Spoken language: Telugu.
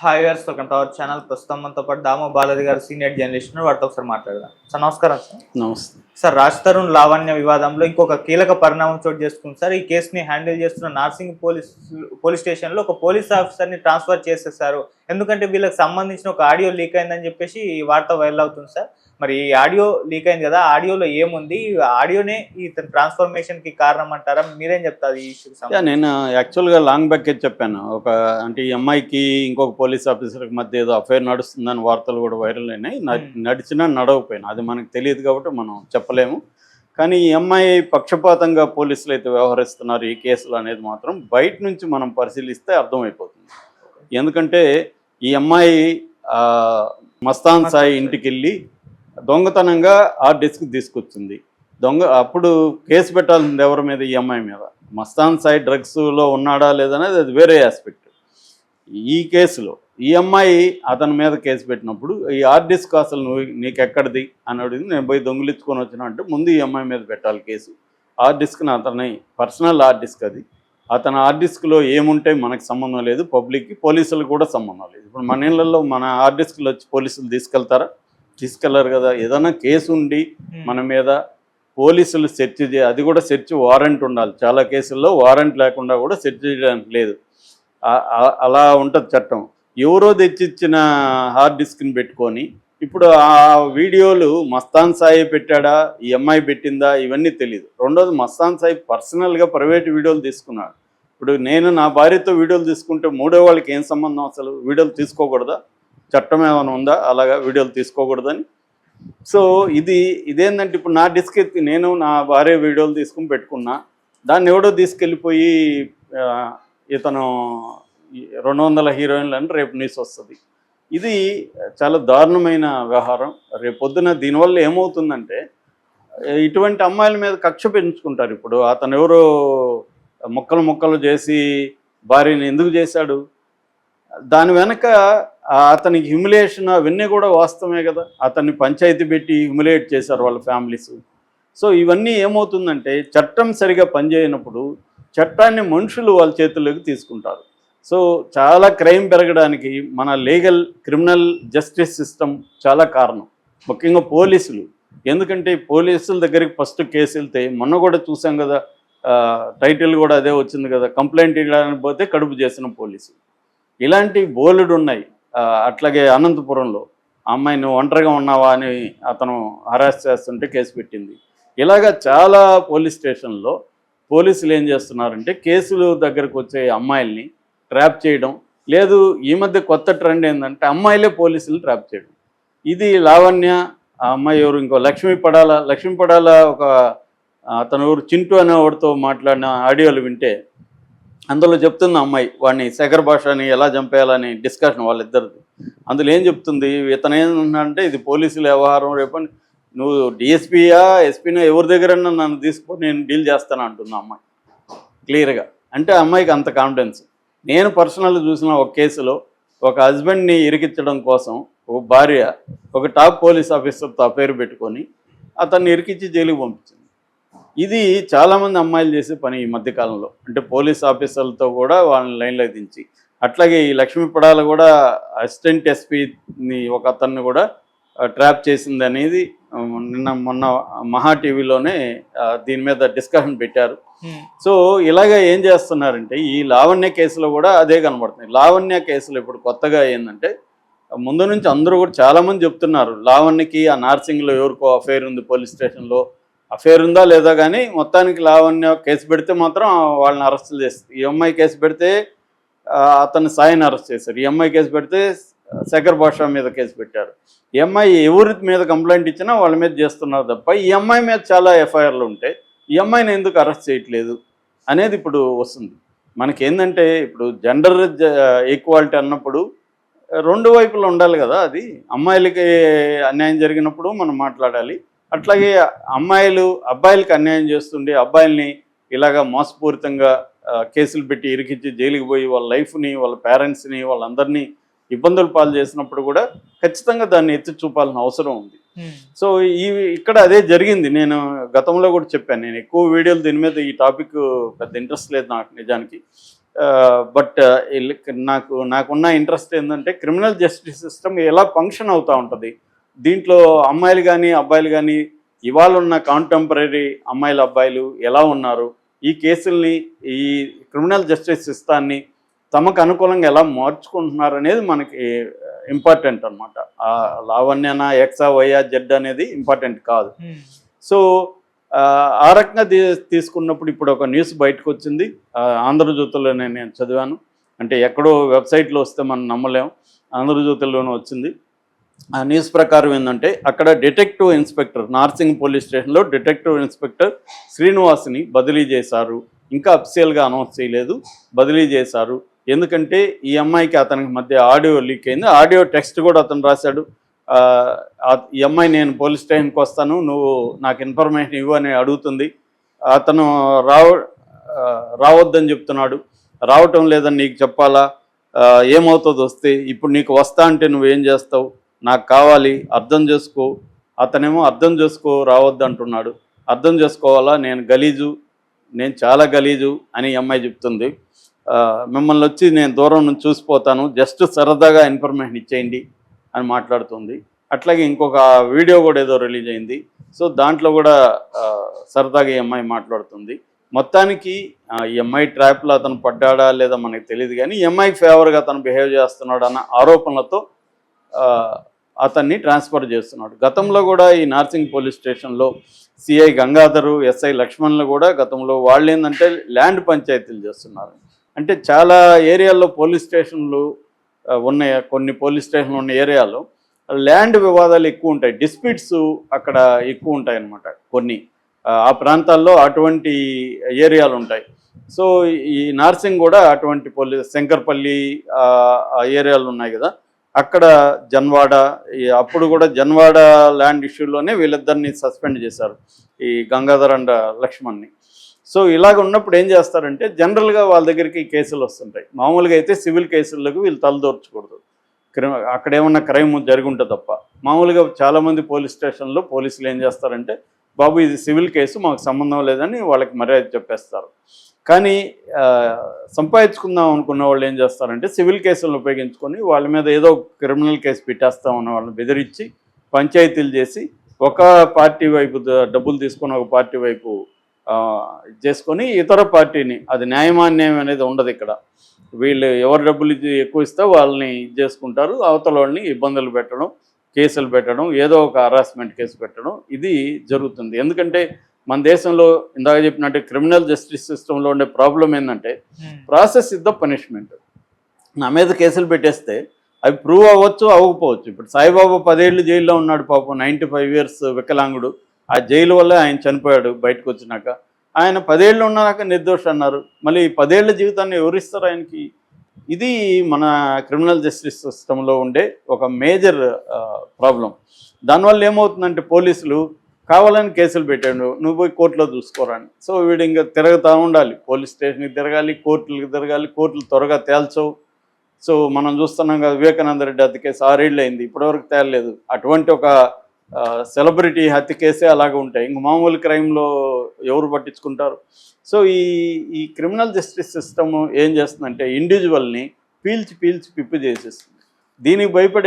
హాయ్ గారు, వెల్కమ్ టు అవర్ ఛానల్. ప్రస్తుతం మనతో పాటు దామో బాలాజీ గారు సీనియర్ జర్నలిస్ట్ ఉన్నారు. వారితో ఒకసారి మాట్లాడదాం. సార్ నమస్కారం. సార్ నమస్తే. సార్ రాజ్ తరుణ్ లావణ్య వివాదంలో ఇంకొక కీలక పరిణామం చోటు చేసుకుంది. సార్ ఈ కేసుని హ్యాండిల్ చేస్తున్న నార్సింగ్ పోలీస్ స్టేషన్లో ఒక పోలీస్ ఆఫీసర్ని ట్రాన్స్ఫర్ చేసేసారు. ఎందుకంటే వీళ్ళకి సంబంధించిన ఒక ఆడియో లీక్ అయిందని చెప్పేసి ఈ వార్త వైరల్ అవుతుంది. సార్ మరి ఈ ఆడియో లీక్ అయింది కదా, ఆడియోలో ఏముంది? ఆడియోనే ఈ ట్రాన్స్ఫర్మేషన్ కి కారణం అంటారా? మీరేం చెప్తారు ఈ ఇష్యూకి? నేను యాక్చువల్గా లాంగ్ బ్యాక్ చెప్పాను. అంటే ఈ అమ్మాయికి ఇంకొక పోలీస్ ఆఫీసర్కి మధ్య ఏదో అఫైర్ నడుస్తుందని వార్తలు కూడా వైరల్ అయినాయి. నడిచినా నడవకపోయినా అది మనకు తెలియదు కాబట్టి మనం చెప్పలేము. కానీ ఈ అమ్మాయి పక్షపాతంగా పోలీసులు అయితే వ్యవహరిస్తున్నారు ఈ కేసులో అనేది మాత్రం బయట నుంచి మనం పరిశీలిస్తే అర్థమైపోతుంది. ఎందుకంటే ఈ అమ్మాయి మస్తాన్ సాయి ఇంటికి వెళ్ళి దొంగతనంగా ఆ డిస్క్ తీసుకొచ్చింది. అప్పుడు కేసు పెట్టాల్సింది ఎవరి మీద? ఈ అమ్మాయి మీద. మస్తాన్ సాయి డ్రగ్స్లో ఉన్నాడా లేదనేది అది వేరే ఆస్పెక్ట్. ఈ కేసులో ఈ అమ్మాయి అతని మీద కేసు పెట్టినప్పుడు ఈ హార్డ్ డిస్క్ అసలు నీకు ఎక్కడిది అని అడిగింది. నేను పోయి దొంగిలించుకొని వచ్చినా అంటే ముందు ఈ అమ్మాయి మీద పెట్టాలి కేసు. హార్డ్ డిస్క్ని అతని పర్సనల్ హార్డ్ డిస్క్ అది. అతని హార్డ్ డిస్క్లో ఏముంటే మనకు సంబంధం లేదు, పబ్లిక్కి పోలీసులకు కూడా సంబంధం లేదు. ఇప్పుడు మన ఇళ్లలో మన హార్డ్ డిస్క్లు వచ్చి పోలీసులు తీసుకెళ్లరు కదా. ఏదైనా కేసు ఉండి మన మీద పోలీసులు సెర్చ్ అది కూడా సెర్చ్ వారెంట్ ఉండాలి. చాలా కేసుల్లో వారెంట్ లేకుండా కూడా సెర్చ్ చేయడానికి లేదు. అలా ఉంటుంది చట్టం. ఎవరో తెచ్చిచ్చిన హార్డ్ డిస్క్ని పెట్టుకొని ఇప్పుడు ఆ వీడియోలు మస్తాన్ సాయి పెట్టాడా, ఈ అమ్మాయి పెట్టిందా, ఇవన్నీ తెలియదు. రెండోది మస్తాన్ సాయి పర్సనల్గా ప్రైవేట్ వీడియోలు తీసుకున్నాడు. ఇప్పుడు నేను నా భార్యతో వీడియోలు తీసుకుంటే మూడో వాళ్ళకి ఏం సంబంధం? అసలు వీడియోలు తీసుకోకూడదా? చట్టం ఏమైనా ఉందా అలాగా వీడియోలు తీసుకోకూడదని? సో ఇదేంటంటే ఇప్పుడు నా డిస్క్ ఎత్తి నేను నా భార్య వీడియోలు తీసుకుని పెట్టుకున్నా, దాన్ని ఎవడో తీసుకెళ్ళిపోయి ఇతను 200 హీరోయిన్లని రేపు న్యూస్ వస్తుంది. ఇది చాలా దారుణమైన వ్యవహారం. రేపు పొద్దున దీనివల్ల ఏమవుతుందంటే ఇటువంటి అమ్మాయిల మీద కక్ష పెంచుకుంటారు. ఇప్పుడు అతను ఎవరో ముక్కలు చేసి భార్యని ఎందుకు చేశాడు? దాని వెనక అతనికి హ్యూమిలేషన్ అవన్నీ కూడా వాస్తవమే కదా. అతన్ని పంచాయతీ పెట్టి హ్యూమిలేట్ చేశారు వాళ్ళ ఫ్యామిలీస్. సో ఇవన్నీ ఏమవుతుందంటే చట్టం సరిగా పనిచేయనప్పుడు చట్టాన్ని మనుషులు వాళ్ళ చేతుల్లోకి తీసుకుంటారు. సో చాలా క్రైమ్ పెరగడానికి మన క్రిమినల్ జస్టిస్ సిస్టమ్ చాలా కారణం, ముఖ్యంగా పోలీసులు. ఎందుకంటే పోలీసుల దగ్గరికి ఫస్ట్ కేసు వెళ్తే మొన్న కూడా చూసాం కదా, టైటిల్ కూడా అదే వచ్చింది కదా, కంప్లైంట్ ఇవ్వడానికి పోతే కడుపు చేసిన పోలీసు. ఇలాంటి బోలెడు ఉన్నాయి. అట్లాగే అనంతపురంలో అమ్మాయి నువ్వు ఒంటరిగా ఉన్నావా అని అతను హరాస్ చేస్తుంటే కేసు పెట్టింది. ఇలాగా చాలా పోలీస్ స్టేషన్లో పోలీసులు ఏం చేస్తున్నారంటే కేసులు దగ్గరకు వచ్చే అమ్మాయిల్ని ట్రాప్ చేయడం లేదు. ఈ మధ్య కొత్త ట్రెండ్ ఏంటంటే అమ్మాయిలే పోలీసులు ట్రాప్ చేయడం. ఇది లావణ్య, ఆ అమ్మాయి ఎవరు ఇంకో లక్ష్మీ పడాల ఒక అతను ఎవరు చింటూ అనేవాడితో మాట్లాడిన ఆడియోలు వింటే అందులో చెప్తుంది అమ్మాయి వాడిని శేఖర్ భాషని ఎలా చంపేయాలని డిస్కషన్ వాళ్ళిద్దరిది. అందులో ఏం చెప్తుంది, ఇతను ఏంటంటే ఇది పోలీసుల వ్యవహారం, రేపని నువ్వు డిఎస్పీయా ఎస్పీనా ఎవరి దగ్గరన్నా నన్ను తీసుకొని నేను డీల్ చేస్తాను అంటుంది అమ్మాయి క్లియర్గా. అంటే అమ్మాయికి అంత కాన్ఫిడెన్స్. నేను పర్సనల్గా చూసిన ఒక కేసులో ఒక హస్బెండ్ని ఇరికించడం కోసం ఒక భార్య ఒక టాప్ పోలీస్ ఆఫీసర్తో అఫైర్ పెట్టుకొని అతన్ని ఇరికించి జైలుకి పంపించింది. ఇది చాలామంది అమ్మాయిలు చేసే పని ఈ మధ్యకాలంలో. అంటే పోలీస్ ఆఫీసర్లతో కూడా వాళ్ళని లైన్లోకి దించి, అట్లాగే ఈ లక్ష్మీ పడాల కూడా అసిస్టెంట్ ఎస్పీని ఒక అతన్ని కూడా ట్రాప్ చేసింది అనేది మొన్న మహా టీవీలోనే దీని మీద డిస్కషన్ పెట్టారు. సో ఇలాగ ఏం చేస్తున్నారంటే ఈ లావణ్య కేసులో కూడా అదే కనబడుతుంది. లావణ్య కేసులో ఇప్పుడు కొత్తగా ఏంటంటే ముందు నుంచి అందరూ కూడా చాలామంది చెప్తున్నారు లావణ్యకి ఆ నార్సింగ్లో ఎవరికో అఫైర్ ఉంది, పోలీస్ స్టేషన్లో అఫైర్ ఉందా లేదా, కానీ మొత్తానికి లావణ్య కేసు పెడితే మాత్రం వాళ్ళని అరెస్టులు చేస్తారు. ఈ అమ్మాయి కేసు పెడితే అతన్ని సాయిని అరెస్ట్ చేశారు. ఈ అమ్మాయి కేసు పెడితే శేఖర్ భాష మీద కేసు పెట్టారు. ఈ అమ్మాయి ఎవరి మీద కంప్లైంట్ ఇచ్చినా వాళ్ళ మీద చేస్తున్నారు తప్ప ఈ అమ్మాయి మీద చాలా ఎఫ్ఐఆర్లు ఉంటే ఈ అమ్మాయిని ఎందుకు అరెస్ట్ చేయట్లేదు అనేది ఇప్పుడు వస్తుంది. మనకేంటంటే ఇప్పుడు జెండర్ ఈక్వాలిటీ అన్నప్పుడు రెండు వైపులు ఉండాలి కదా. అది అమ్మాయిలకి అన్యాయం జరిగినప్పుడు మనం మాట్లాడాలి, అట్లాగే అబ్బాయిలకి అన్యాయం చేస్తుండే అబ్బాయిల్ని ఇలాగా మోసపూరితంగా కేసులు పెట్టి ఇరికించి జైలుకి పోయి వాళ్ళ లైఫ్ని, వాళ్ళ పేరెంట్స్ని, వాళ్ళందరినీ ఇబ్బందులు పాలు చేసినప్పుడు కూడా ఖచ్చితంగా దాన్ని ఎత్తి చూపాల్సిన అవసరం ఉంది. సో ఇక్కడ అదే జరిగింది. నేను గతంలో కూడా చెప్పాను, నేను ఎక్కువ వీడియోలు దీని మీద ఈ టాపిక్ పెద్ద ఇంట్రెస్ట్ లేదు నాకు నిజానికి. బట్ నాకున్న ఇంట్రెస్ట్ ఏంటంటే క్రిమినల్ జస్టిస్ సిస్టమ్ ఎలా ఫంక్షన్ అవుతూ ఉంటుంది, దీంట్లో అమ్మాయిలు కానీ అబ్బాయిలు కానీ ఇవాళ ఉన్న కాంటెంపరీ అమ్మాయిలు అబ్బాయిలు ఎలా ఉన్నారు, ఈ కేసుల్ని ఈ క్రిమినల్ జస్టిస్ సిస్టాన్ని తమకు అనుకూలంగా ఎలా మార్చుకుంటున్నారు అనేది మనకి ఇంపార్టెంట్ అనమాట. లావణ్యనా ఎక్సా వైయా జెడ్ అనేది ఇంపార్టెంట్ కాదు. సో ఆ రకంగా తీసుకున్నప్పుడు ఇప్పుడు ఒక న్యూస్ బయటకు వచ్చింది, ఆంధ్రజ్యోతిలోనే నేను చదివాను. అంటే ఎక్కడో వెబ్సైట్లో వస్తే మనం నమ్మలేం, ఆంధ్రజ్యోతిలోనే వచ్చింది. ఆ న్యూస్ ప్రకారం ఏంటంటే అక్కడ డిటెక్టివ్ ఇన్స్పెక్టర్ నార్సింగ్ పోలీస్ స్టేషన్లో డిటెక్టివ్ ఇన్స్పెక్టర్ శ్రీనివాస్ని బదిలీ చేశారు. ఇంకా అఫీషియల్గా అనౌన్స్ చేయలేదు, బదిలీ చేశారు. ఎందుకంటే ఈ అమ్మాయికి అతనికి మధ్య ఆడియో లీక్ అయింది. ఆడియో టెక్స్ట్ కూడా అతను రాశాడు. ఈ అమ్మాయి నేను పోలీస్ స్టేషన్కి వస్తాను, నువ్వు నాకు ఇన్ఫర్మేషన్ ఇవ్వు అని అడుగుతుంది. అతను రావద్దని చెప్తున్నాడు. రావటం లేదని నీకు చెప్పాలా, ఏమవుతుంది వస్తే, ఇప్పుడు నీకు వస్తా అంటే నువ్వేం చేస్తావు, నాకు కావాలి, అర్థం చేసుకో. అతనేమో అర్థం చేసుకో రావద్దు అంటున్నాడు. అర్థం చేసుకోవాలా, నేను గలీజు, నేను చాలా గలీజు అని ఈ అమ్మాయి చెప్తుంది. మిమ్మల్ని వచ్చి నేను దూరం నుంచి చూసిపోతాను, జస్ట్ సరదాగా ఇన్ఫర్మేషన్ ఇచ్చేయండి అని మాట్లాడుతుంది. అట్లాగే ఇంకొక వీడియో కూడా ఏదో రిలీజ్ అయింది. సో దాంట్లో కూడా సరదాగా ఈ అమ్మాయి మాట్లాడుతుంది. మొత్తానికి ఈ అమ్మాయి ట్రాప్లో అతను పడ్డాడా లేదా మనకి తెలియదు, కానీ ఈ అమ్మాయికి ఫేవర్గా అతను బిహేవ్ చేస్తున్నాడు అన్న ఆరోపణలతో అతన్ని ట్రాన్స్ఫర్ చేస్తున్నాడు. గతంలో కూడా ఈ నార్సింగ్ పోలీస్ స్టేషన్లో సిఐ గంగాధరు, ఎస్ఐ లక్ష్మణ్లు కూడా గతంలో వాళ్ళు ఏంటంటే ల్యాండ్ పంచాయతీలు చేస్తున్నారు. అంటే చాలా ఏరియాల్లో పోలీస్ స్టేషన్లు ఉన్నాయి, కొన్ని పోలీస్ స్టేషన్లు ఉన్న ఏరియాలో ల్యాండ్ వివాదాలు ఎక్కువ ఉంటాయి, డిస్ప్యూట్స్ అక్కడ ఎక్కువ ఉంటాయి అన్నమాట. కొన్ని ఆ ప్రాంతాల్లో అటువంటి ఏరియాలు ఉంటాయి. సో ఈ నార్సింగ్ కూడా అటువంటి శంకర్పల్లి ఆ ఏరియాలు ఉన్నాయి కదా, అక్కడ జన్వాడ, అప్పుడు కూడా జన్వాడ ల్యాండ్ ఇష్యూలోనే వీళ్ళిద్దరిని సస్పెండ్ చేశారు, ఈ గంగాధర్ అండ్ లక్ష్మణ్ని. సో ఇలాగ ఉన్నప్పుడు ఏం చేస్తారంటే జనరల్గా వాళ్ళ దగ్గరికి కేసులు వస్తుంటాయి. మామూలుగా అయితే సివిల్ కేసులకు వీళ్ళు తలదూర్చకూడదు, అక్కడ ఏమన్నా క్రైమ్ జరిగి ఉంటుంది తప్ప. మామూలుగా చాలామంది పోలీస్ స్టేషన్లో పోలీసులు ఏం చేస్తారంటే, బాబు ఇది సివిల్ కేసు, మాకు సంబంధం లేదని వాళ్ళకి మర్యాద చెప్పేస్తారు. కానీ సంపాదించుకుందాం అనుకున్న వాళ్ళు ఏం చేస్తారంటే సివిల్ కేసులను ఉపయోగించుకొని వాళ్ళ మీద ఏదో క్రిమినల్ కేసు పెట్టేస్తాం అన్న వాళ్ళని బెదిరించి పంచాయతీలు చేసి ఒక పార్టీ వైపు డబ్బులు తీసుకొని ఒక పార్టీ వైపు చేసుకొని ఇతర పార్టీని, అది న్యాయమాన్యాయం అనేది ఉండదు ఇక్కడ. వీళ్ళు ఎవరు డబ్బులు ఎక్కువ ఇస్తే వాళ్ళని చేసుకుంటారు, అవతల వాళ్ళని ఇబ్బందులు పెట్టడం, కేసులు పెట్టడం, ఏదో ఒక హరాస్మెంట్ కేసు పెట్టడం, ఇది జరుగుతుంది. ఎందుకంటే మన దేశంలో ఇందాక చెప్పినట్టు క్రిమినల్ జస్టిస్ సిస్టంలో ఉండే ప్రాబ్లం ఏంటంటే ప్రాసెస్ ఇస్ ద పనిష్మెంట్. నా మీద కేసులు పెట్టేస్తే అవి ప్రూవ్ అవ్వచ్చు, అవ్వకపోవచ్చు. ఇప్పుడు సాయిబాబా 10 ఏళ్ళు జైల్లో ఉన్నాడు పాపం, 95 years వికలాంగుడు. ఆ జైలు వల్లే ఆయన చనిపోయాడు బయటకు వచ్చినాక. ఆయన 10 ఏళ్ళు ఉన్నాక నిర్దోష అన్నారు, మళ్ళీ 10 ఏళ్ల జీవితాన్ని ఎవరిస్తారు ఆయనకి? ఇది మన క్రిమినల్ జస్టిస్ సిస్టంలో ఉండే ఒక మేజర్ ప్రాబ్లం. దానివల్ల ఏమవుతుందంటే పోలీసులు కావాలని కేసులు పెట్టాడు, నువ్వు పోయి కోర్టులో చూసుకోరాని. సో వీడు ఇంకా తిరగతా ఉండాలి, పోలీస్ స్టేషన్కి తిరగాలి, కోర్టులకు తిరగాలి, కోర్టులు త్వరగా తేల్చవు. సో మనం చూస్తున్నాం కదా, వివేకానంద రెడ్డి హత్య కేసు 6 ఏళ్ళు అయింది, ఇప్పటివరకు తేలలేదు. అటువంటి ఒక సెలబ్రిటీ హత్య కేసే అలాగే ఉంటాయి, ఇంక మామూలు క్రైమ్లో ఎవరు పట్టించుకుంటారు? సో ఈ క్రిమినల్ జస్టిస్ సిస్టమ్ ఏం చేస్తుందంటే ఇండివిజువల్ని పీల్చి పిప్పి చేసేస్తుంది. దీనికి భయపడే